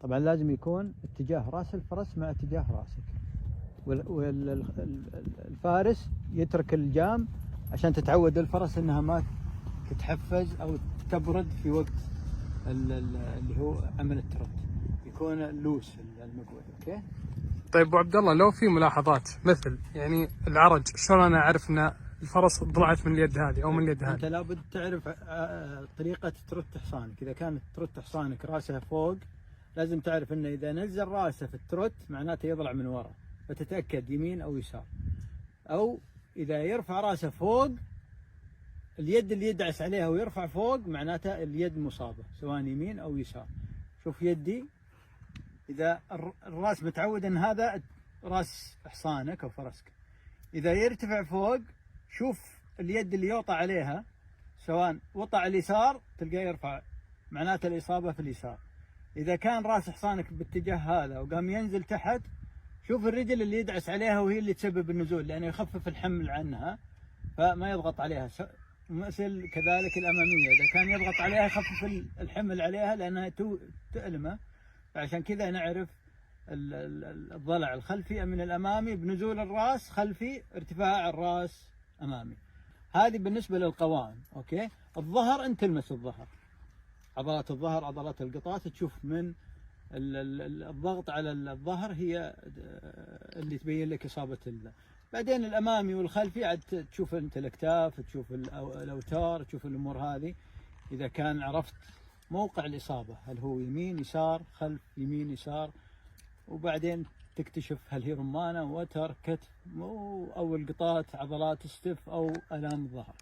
طبعا لازم يكون اتجاه راس الفرس مع اتجاه راسك، والفارس يترك اللجام عشان تتعود الفرس انها ما تتحفز او تبرد في وقت اللي هو عمل الترت، يكون لوس المقود. اوكي. طيب ابو عبد الله، لو في ملاحظات مثل يعني العرج، شلون انا اعرف ان الفرس ضلعت من اليد هذه او من اليد هذه؟ انت لابد تعرف طريقه ترت حصانك. اذا كانت ترت حصانك راسها فوق، لازم تعرف انه اذا نزل راسه في الترت معناته يضلع من ورا، فتتاكد يمين او يسار. او اذا يرفع راسه فوق، اليد اللي يدعس عليها ويرفع فوق معناته اليد مصابه سواء يمين او يسار. شوف يدي، اذا الراس متعود ان هذا راس حصانك او فرسك، اذا يرتفع فوق شوف اليد اللي يوطى عليها، سواء وطى على اليسار تلقاه يرفع، معناته الاصابه في اليسار. اذا كان راس حصانك باتجاه هذا وقام ينزل تحت، شوف الرجل اللي يدعس عليها وهي اللي تسبب النزول، لانه يخفف الحمل عنها فما يضغط عليها. مثل كذلك الاماميه، اذا كان يضغط عليها يخفف الحمل عليها لانها تؤلمه. فعشان كذا نعرف الضلع الخلفي من الامامي بنزول الراس خلفي، ارتفاع الراس امامي. هذه بالنسبه للقوائم. اوكي. الظهر انت تلمس الظهر، عضلات الظهر، عضلات القطاط، تشوف من الضغط على الظهر هي اللي تبين لك اصابه بعدين الامامي والخلفي عاد تشوف انت الاكتاف، تشوف الاوتار، تشوف الامور هذه. اذا كان عرفت موقع الاصابه، هل هو يمين يسار، خلف يمين يسار، وبعدين تكتشف هل هي رمانه، وتر، كتف، او القطاط، عضلات الستف، او الام الظهر.